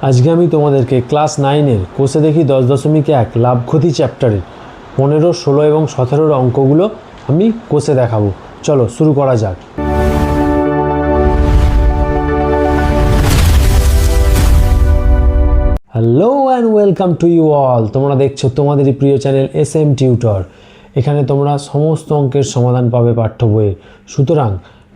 আজকে আমি তোমাদেরকে ক্লাস 9-এর কোষে দেখি 10.1 লাভ ক্ষতি চ্যাপ্টারের 15, 16 এবং 17 অঙ্কগুলো আমি কোষে দেখাবো। চলো শুরু করা যাক। Hello and welcome to you all. তোমরা দেখছো তোমাদেরই প্রিয় চ্যানেল SM টিউটর। এখানে তোমরা সমস্ত অঙ্কের সমাধান পাবে পাঠ্য বইয়ে। সুতরাং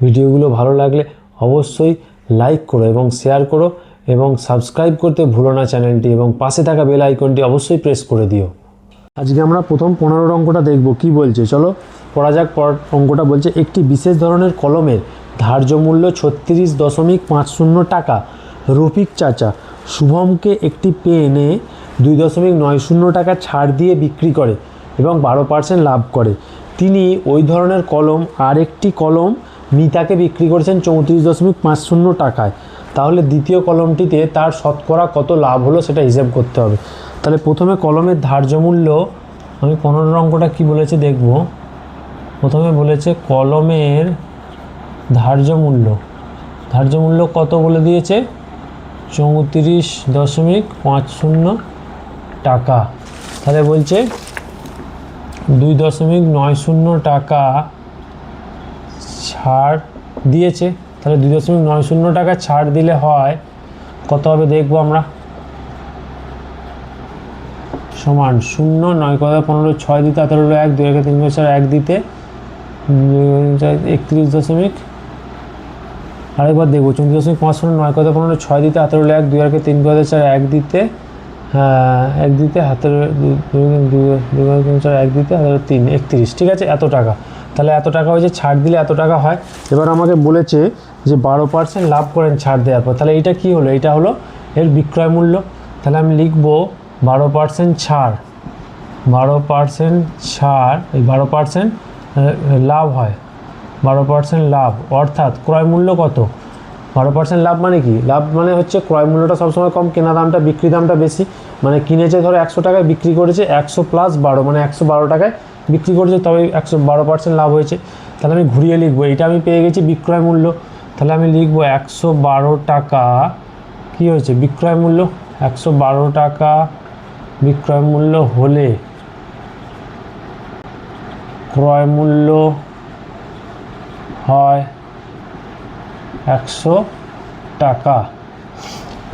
ভিডিওগুলো ভালো লাগলে অবশ্যই লাইক করো এবং শেয়ার করো এবং সাবস্ক্রাইব করতে ভুলো না চ্যানেলটি, এবং পাশে থাকা বেল আইকনটি অবশ্যই প্রেস করে দিও। আজকে আমরা প্রথম 15 অঙ্কটা দেখব কি বলছে। চলো পড়া যাক। অঙ্কটা বলছে একটি বিশেষ ধরনের কলমের ধার্য মূল্য 36.50 টাকা। রফিক চাচা শুভমকে একটি পেনে 2.90 টাকা ছাড় দিয়ে বিক্রি করে এবং 12% লাভ করে। তিনি ওই ধরনের কলম আরেকটি কলম মিতাকে বিক্রি করেছেন 34.50 টাকায়। তাহলে দ্বিতীয় কলমটিতে তার শতকরা কত লাভ হলো সেটা হিসেব করতে হবে। তাহলে প্রথমে কলমের ধার্য মূল্য, আমি 15 অঙ্কটা কী বলেছে দেখব। প্রথমে বলেছে কলমের ধার্য মূল্য কত বলে দিয়েছে, 34.50 টাকা। তাহলে বলছে 2.90 টাকা ছাড় দিয়েছে। তাহলে 2.90 টাকা ছাড় দিলে হয় কত হবে দেখবো আমরা। সমান 0, 9 × 15, 6 দিতে 18, 1, 2 × 3 × 4, 1 দিতে 31 আরেকবার দেখবো 34.50, 9 × 15, 6 দিতে 18, 1, 2 × 3 × 4, 1 দিতে 1 দিতে হাতের 2 × 3 × 4, 1 দিতে 3, 31। ঠিক আছে, এত টাকা। তাহলে এত টাকা হয়েছে, ছাড় দিলে এত টাকা হয়। এবার আমাকে বলেছে যে 12% লাভ করেন ছাড় দেওয়ার পর। তাহলে এইটা কি হলো, এইটা হলো এর বিক্রয় মূল্য। তাহলে আমি লিখবো 12% ছাড়, 12% ছাড়, এই 12% লাভ হয়, 12% লাভ, অর্থাৎ ক্রয় মূল্য কত। 12% লাভ মানে কি, লাভ মানে হচ্ছে ক্রয় মূল্যটা সবসময় কম, কেনা দামটা বিক্রি দামটা বেশি। মানে কিনেছে ধরো 100 টাকায়, বিক্রি করেছে 100 + 12 মানে 112 টাকায় বিক্রি করেছে, তবে 112% লাভ হয়েছে। তাহলে আমি ঘুরিয়ে লিখবো, এটা আমি পেয়ে গেছি বিক্রয় মূল্য। তাহলে আমি লিখবো 112 টাকা কি হয়েছে বিক্রয় মূল্য। 112 টাকা বিক্রয় মূল্য হলে ক্রয় মূল্য হয় 100 টাকা।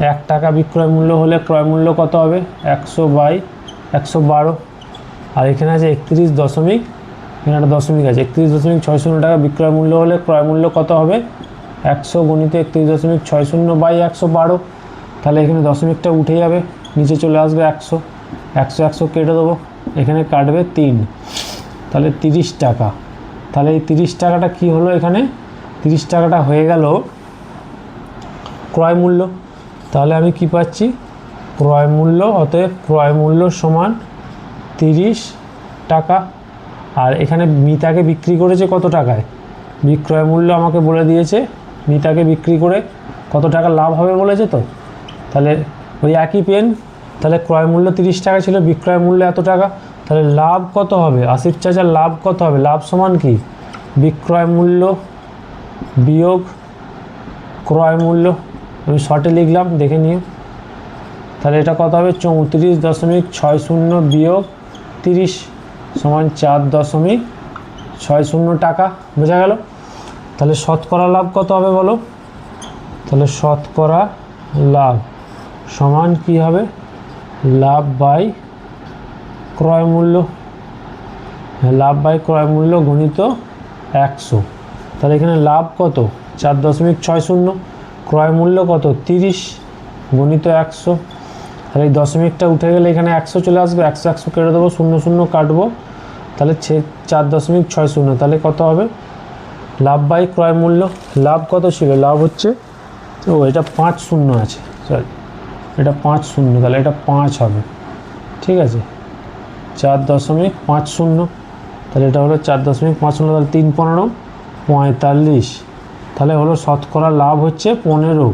1 টাকা বিক্রয় মূল্য হলে ক্রয় মূল্য কত হবে, 100/112। আর এখানে আছে 31 দশমিক, এখানে একটা দশমিক আছে, 31.60 টাকা বিক্রয় মূল্য হলে ক্রয় মূল্য কত হবে, 100 × 31.60/112। তাহলে এখানে দশমিকটা উঠে যাবে, নিচে চলে আসবে 100, 100 কেটে দেবো, এখানে কাটবে 3, তাহলে 30 টাকা। তাহলে এই 30 টাকাটা কি হলো, এখানে 30 টাকাটা হয়ে গেল ক্রয় মূল্য। তাহলে আমি কি পাচ্ছি, ক্রয় মূল্য, অতএব ক্রয় মূল্য সমান 30 টাকা। আর এখানে মিতাকে বিক্রি করেছে কত টাকায়, বিক্রয় মূল্য আমাকে বলে দিয়েছে মিতাকে বিক্রি করে কত টাকা লাভ হবে বলেছে তো। তাহলে ওই একই পেন, তাহলে ক্রয় মূল্য 30 টাকা ছিল, বিক্রয় মূল্য এত টাকা। তাহলে লাভ কত হবে, আসিফ চাচার লাভ কত হবে, লাভ সমান কি বিক্রয় মূল্য বিয়োগ ক্রয় মূল্য। আমি শর্টে লিখলাম, দেখে নিও। তাহলে এটা কত হবে, 34.60 বিয়োগ 30 সমান 4.60 টাকা। বোঝা গেল। তাহলে শতকরা লাভ কত হবে বলো। তাহলে শতকরা লাভ সমান কি হবে, লাভ বাই ক্রয় মূল্য, লাভ বাই ক্রয় মূল্য গুণিত 100। তাহলে এখানে লাভ কত 4.60, ক্রয় মূল্য কত 30 গুণিত 100। তাহলে এই দশমিকটা উঠে গেলে এখানে 100 চলে আসবে, 100 কেটে দেবো, 0 কাটবো, তাহলে 4.60। তাহলে কত হবে, লাভ বাই ক্রয় মূল্য, লাভ কত ছিল, লাভ হচ্ছে, ও এটা 50 আছে, সরি এটা 50, তাহলে এটা 5 হবে। ঠিক আছে, 4.50, তাহলে এটা হলো 4.50, তাহলে 3 × 15 = 45। তাহলে হলো শতকরা লাভ হচ্ছে 15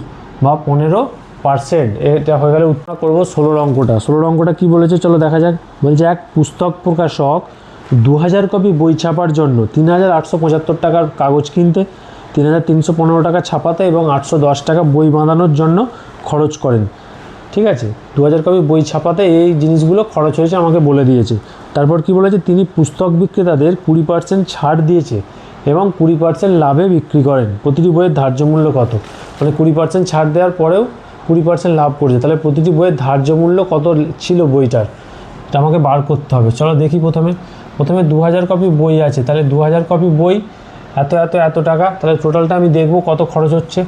বা 15%। এটা হয়ে গেলে উত্তর করবো 16 অঙ্কটা। 16 অঙ্কটা কী বলেছে চলো দেখা যাক। বলছে এক পুস্তক প্রকাশক 2000 কপি বই ছাপার জন্য 3875 টাকার কাগজ কিনতে, 3315 টাকা ছাপাতে এবং 810 টাকা বই বাঁধানোর জন্য খরচ করেন। ঠিক আছে, 2000 কপি বই ছাপাতে এই জিনিসগুলো খরচ হয়েছে আমাকে বলে দিয়েছে। তারপর কি বলেছে, তিনি পুস্তক বিক্রেতাদের 20% ছাড় দিয়েছে এবং 20% লাভে বিক্রি করেন। প্রতিটি বইয়ের ধার্য মূল্য কত? মানে 20% ছাড় দেওয়ার পরেও 20% লাভ করছে, তাহলে প্রতিটি বইয়ের ধার্য মূল্য কত ছিল বইটার, এটা আমাকে বার করতে হবে। চলো দেখি। প্রথমে 2000 কপি বই আছে, তাহলে 2000 কপি বই এত টাকা, তাহলে টোটালটা আমি দেখব কত খরচ হচ্ছে।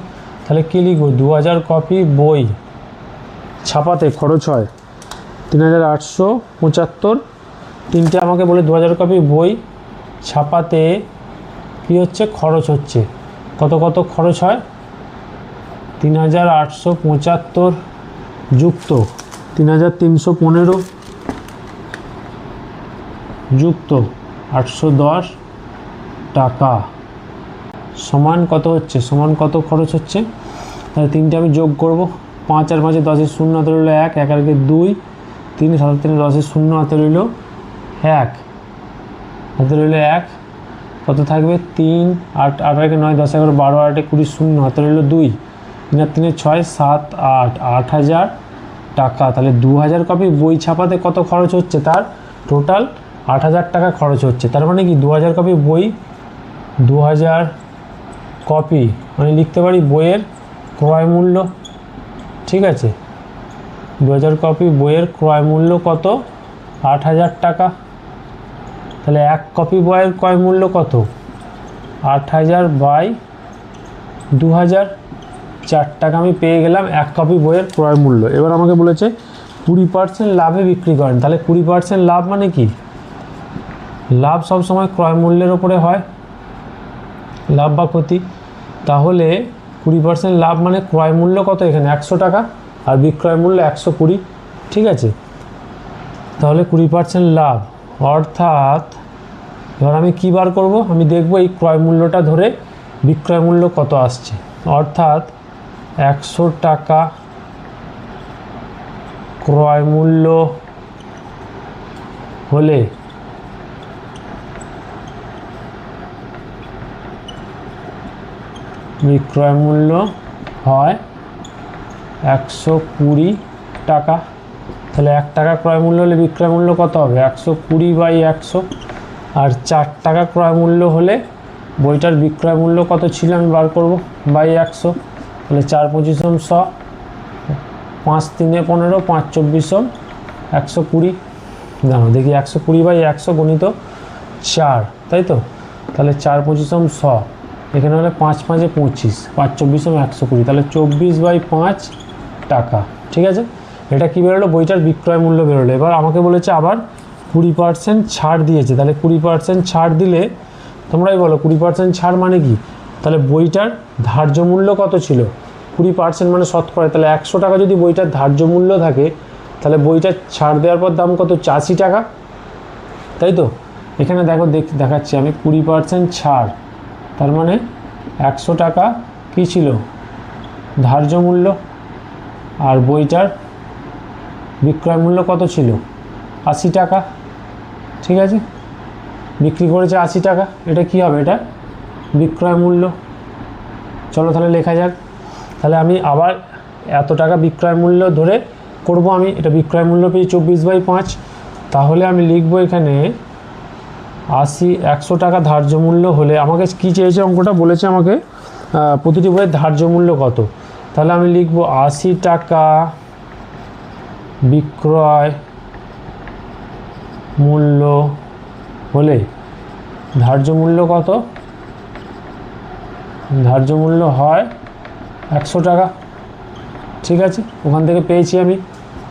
তাহলে কী লিখব, 2000 কপি বই ছাপাতে খরচ হয় 3875। তিনটে আমাকে বলে 2000 কপি বই ছাপাতে কী হচ্ছে, খরচ হচ্ছে কত খরচ হয়, 3875 যুক্ত 3315 যুক্ত 810 টাকা সমান কত হচ্ছে, সমান কত খরচ হচ্ছে। তাহলে তিনটে আমি যোগ করব, 5 আর 5 10 0 হাতে রইল 1, 1 আর 2, 3 7 3 10 0 হাতে রইল 1, হাতে রইল 1, কত থাকবে 3, 8 8 আর 9 10 11 12 8 20 0 হাতে রইল 2, 3 আর 3 6 7 8 8000 টাকা। তাহলে 2000 কপি বই ছাপাতে কত খরচ হচ্ছে, তার টোটাল 8000 টাকা খরচ হচ্ছে। তার মানে কি 2000 কপি বই, 2000 কপি মানে লিখতে পারি বইয়ের ক্রয় মূল্য। ঠিক আছে, 2000 কপি বইয়ের ক্রয় মূল্য কত, 8000 টাকা। তাহলে এক কপি বইয়ের ক্রয় মূল্য কত, 8000 বাই 2000, 4 টাকা আমি পেয়ে গেলাম এক কপি বইয়ের ক্রয় মূল্য। এবার আমাকে বলেছে 20% লাভে বিক্রি করেন। তাহলে 20% লাভ মানে কি, লাভ সবসময় ক্রয় মূল্যের ওপরে হয়, লাভ বা ক্ষতি। তাহলে 20% লাভ মানে ক্রয় মূল্য কত, এখানে 100 টাকা আর বিক্রয় মূল্য 120। ঠিক আছে, তাহলে 20% লাভ, অর্থাৎ এবার আমি কী বার করব, আমি দেখব এই ক্রয় মূল্যটা ধরে বিক্রয় মূল্য কত আসছে। অর্থাৎ 100 টাকা ক্রয় মূল্য হলে বিক্রয় মূল্য হয় 120 টাকা। তাহলে 1 টাকা ক্রয় মূল্য হলে বিক্রয় মূল্য কত হবে, 120 বাই 100। আর 4 টাকা ক্রয় মূল্য হলে বইটার বিক্রয় মূল্য কত ছিল আমি বার করব, বাই 100। তাহলে 4 25 100, 5 3 15, 5 24 120। জানো দেখি 120 বাই 100 গুণিত 4, তাই তো। তাহলে 4 25 100, এখানে হলে 5 5 25, 5 24 120, তাহলে 24 বাই 5 টাকা। ঠিক আছে, এটা কী বেরোলো, বইটার বিক্রয় মূল্য বেরোলো। এবার আমাকে বলেছে আবার 20% ছাড় দিয়েছে। তাহলে 20% ছাড় দিলে তোমরাই বলো 20% ছাড় মানে কি। তাহলে বইটার ধার্য মূল্য কত ছিল, 20% মানে শতকরা। তাহলে 100 টাকা যদি বইটার ধার্য মূল্য থাকে, তাহলে বইটা ছাড় দেওয়ার পর দাম কত, 80 টাকা, তাই তো। এখানে দেখো দেখাচ্ছি আমি 20% ছাড়, তার মানে 100 টাকা কী ছিল, ধার্য মূল্য, আর বইটার বিক্রয় মূল্য কত ছিল, 80 টাকা। ঠিক আছে, বিক্রি করেছে 80 টাকা, এটা কি হবে, এটা বিক্রয় মূল্য। চলো তাহলে লেখা যাক। তাহলে আমি আবার এত টাকা বিক্রয় মূল্য ধরে করব আমি, এটা বিক্রয় মূল্য পেয়ে 24 বাই 5। তাহলে আমি লিখবো এখানে 100 টাকা ধার্য মূল্য হলে, আমাকে কী চেয়েছে অঙ্কটা বলেছে আমাকে প্রতিটি বইয়ের ধার্য মূল্য কত। তাহলে আমি লিখব 80 টাকা বিক্রয় মূল্য হলে ধার্য মূল্য কত, ধার্য মূল্য হয় 100 টাকা। ঠিক আছে, ওখান থেকে পেয়েছি আমি।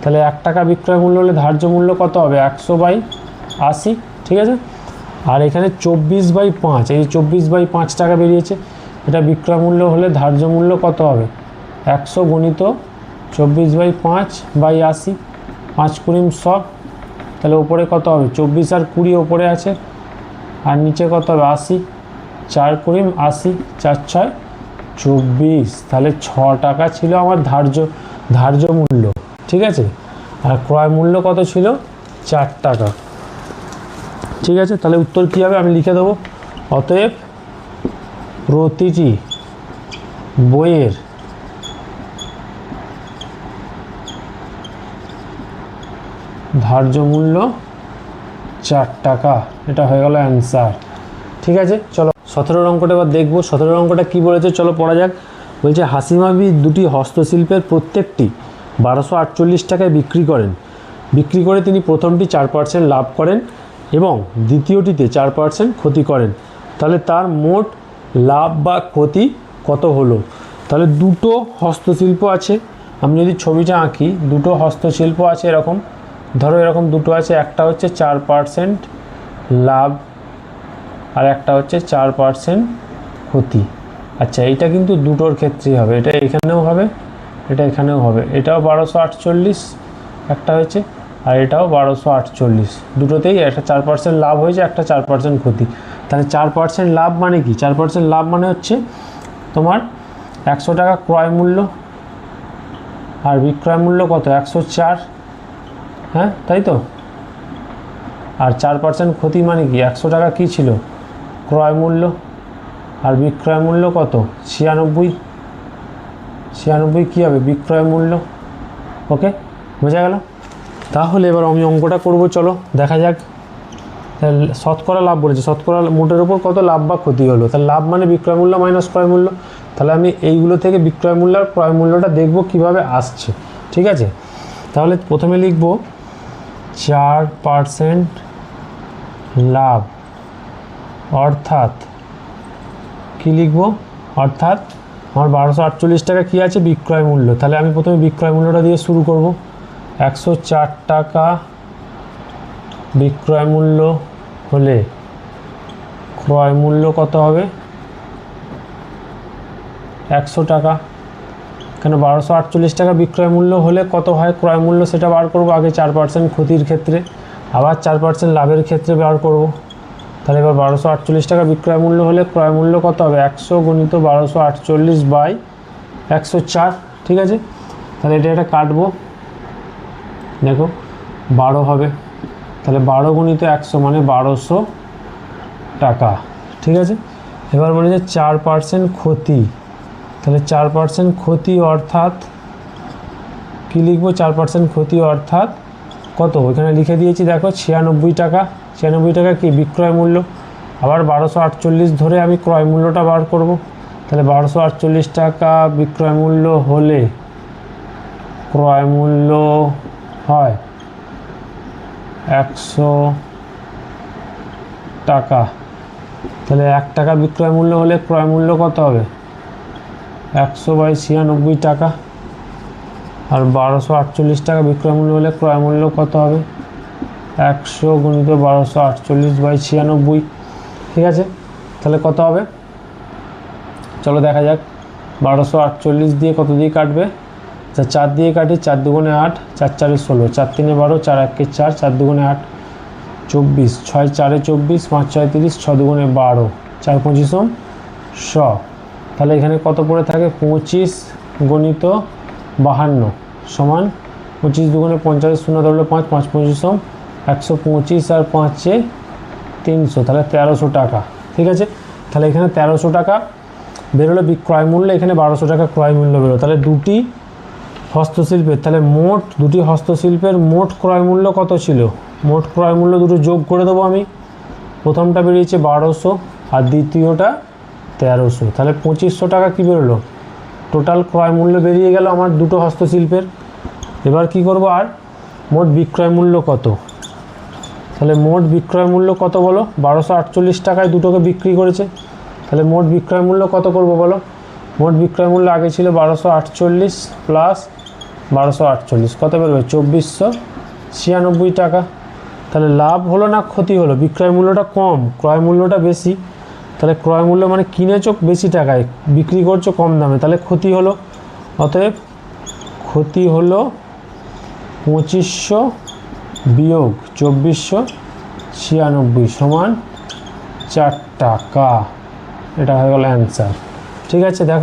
তাহলে 1 টাকা বিক্রয় মূল্য হলে ধার্য মূল্য কত হবে, 100 বাই 80। ঠিক আছে, আর এখানে 24 বাই 5, এই 24 বাই 5 টাকা বেরিয়েছে, এটা বিক্রয় মূল্য হলে ধার্য মূল্য কত হবে, 100 গুণিত 24 বাই 5 বাই 80, 5 20 100। তাহলে ওপরে কত হবে, 24 আর 20 ওপরে আছে, আর নিচে কত হবে 80, 4 20 80, 4 6 24। তাহলে 6 টাকা ছিল আমার ধার্য মূল্য। ঠিক আছে, আর ক্রয় মূল্য কত ছিল, 4 টাকা। ঠিক আছে, তাহলে উত্তর কী হবে আমি লিখে দেবো। অতএব প্রতিটি বইয়ের ধার্য মূল্য 4 টাকা। এটা হয়ে গেল অ্যান্সার। ঠিক আছে, চলো 17 অঙ্কটা এবার দেখবো। 17 অঙ্কটা কী বলেছে চলো পড়া যাক। বলছে হাসিমাবি দুটি হস্তশিল্পের প্রত্যেকটি 1248 টাকায় বিক্রি করেন। বিক্রি করে তিনি প্রথমটি 4% লাভ করেন এবং দ্বিতীয়টিতে 4% ক্ষতি করেন। তাহলে তার মোট লাভ বা ক্ষতি কত হলো? তাহলে দুটো হস্তশিল্প আছে, আমি যদি ছবিটা আঁকি, দুটো হস্তশিল্প আছে এরকম, ধরো এরকম দুটো আছে, একটা হচ্ছে 4% লাভ আর একটা হচ্ছে 4% ক্ষতি। আচ্ছা, এইটা কিন্তু দুটোর ক্ষেত্রেই হবে, এটা এখানেও হবে, এটা এখানেও হবে। এটাও 1248 একটা হয়েছে, আর এটাও 1248, দুটোতেই একটা 4% লাভ হয়েছে, একটা 4% ক্ষতি। তাহলে 4% লাভ মানে কি? 4% লাভ মানে হচ্ছে তোমার 100 টাকা ক্রয় মূল্য আর বিক্রয় মূল্য কত? 104, হ্যাঁ তাই তো। আর 4% ক্ষতি মানে কি? 100 টাকা কী ছিল? ক্রয় মূল্য, আর বিক্রয় মূল্য কত? 96। 96 কী হবে? বিক্রয় মূল্য। ওকে, বোঝা গেল? তাহলে এবার আমি অঙ্কটা করব, চলো দেখা যাক। শতকরা লাভ বলেছে, শতকরা মোটের ওপর কত লাভ বা ক্ষতি হলো। তাহলে লাভ মানে বিক্রয় মূল্য মাইনাস ক্রয় মূল্য। তাহলে আমি এইগুলো থেকে বিক্রয় মূল্য আর ক্রয় মূল্যটা দেখব কিভাবে আসছে। ঠিক আছে, তাহলে প্রথমে লিখব 4% লাভ, অর্থাৎ কি লিখব? অর্থাৎ আমার 1248 টাকা কী আছে? বিক্রয় মূল্য। তাহলে আমি প্রথমে বিক্রয় মূল্যটা দিয়ে শুরু করব। 104 টাকা বিক্রয় মূল্য হলে ক্রয় মূল্য কত হবে? 100 টাকা। কেন 1248 টাকা বিক্রয় মূল্য হলে কত হয় ক্রয় মূল্য, সেটা বার করব আগে 4% ক্ষতির ক্ষেত্রে, আবার 4% লাভের ক্ষেত্রে বার করব। তাহলে এবার 1248 টাকা বিক্রয় মূল্য হলে ক্রয় মূল্য কত হবে? 100 গুণিত 1248 বাই 104। ঠিক আছে, তাহলে এটা কাটবো, দেখো 12 হবে। তাহলে 12 গুণিত 100 মানে 1200 টাকা। ঠিক আছে, এবার বলে যে 4% ক্ষতি। তাহলে 4% ক্ষতি অর্থাৎ কী লিখবো? 4% ক্ষতি অর্থাৎ কত? এখানে লিখে দিয়েছি দেখো 96 টাকা। 96 টাকা কি? বিক্রয় মূল্য। আবার 1248 ধরে আমি ক্রয় মূল্যটা বার করব। তাহলে 1248 টাকা বিক্রয় মূল্য হলে ক্রয় মূল্য হয় 100 টাকা। তাহলে 1 টাকা বিক্রয় মূল্য হলে ক্রয় মূল্য কত হবে? 100/96 টাকা। আর 1248 টাকা বিক্রয় মূল্য হলে ক্রয় মূল্য কত হবে? 100 গুণিত 1248/96। ঠিক আছে, তাহলে কত হবে? চলো দেখা যাক। 1248 দিয়ে কত দিয়ে কাটবে? 4 দিয়ে কাটি, 4 দুগুণে 8, 4 4 16, 4 3 12, 4 1 4, 4 দুগুণে 8 24, 6 4 24, 5 6 30, 6 দুগুণে 12, 4 25 100। তাহলে এখানে কত পড়ে থাকে? 25 গণিত 52 সমান 25 দুগুণে 50, 0 ধরলে 5, 5 25 125 আর 5 300, তাহলে 1300 টাকা। ঠিক আছে, তাহলে এখানে 1300 টাকা বেরোলো বিক্রয় মূল্য, এখানে 1200 টাকা ক্রয় মূল্য বেরোলো। তাহলে দুটি হস্তশিল্পের, তাহলে মোট দুটি হস্তশিল্পের মোট ক্রয় মূল্য কত ছিল? মোট ক্রয় মূল্য দুটো যোগ করে দেবো আমি। প্রথমটা বেরিয়েছে 1200 আর দ্বিতীয়টা 1300, তাহলে 2500 টাকা কী বেরোলো? টোটাল ক্রয় মূল্য বেরিয়ে গেল আমার দুটো হস্তশিল্পের। এবার কি করব? আর মোট বিক্রয় মূল্য কত? তাহলে মোট বিক্রয় মূল্য কত বলো? 1248 টাকায় দুটোকে বিক্রি করেছে। তাহলে মোট বিক্রয় মূল্য কত করব বলো? মোট বিক্রয় মূল্য আগে ছিল 1248 প্লাস 1248 কত বেরোবে? 2496 টাকা। তাহলে লাভ হলো না ক্ষতি হলো? বিক্রয় মূল্যটা কম, ক্রয় মূল্যটা বেশি। তাহলে ক্রয় মূল্য মানে কিনেছো বেশি টাকায়, বিক্রি করছো কম দামে, তাহলে ক্ষতি হলো। অতএব ক্ষতি হলো 2500 বিয়োগ 2496 সমান 4 টাকা। এটা হয়ে গেল অ্যান্সার। ঠিক আছে, দেখো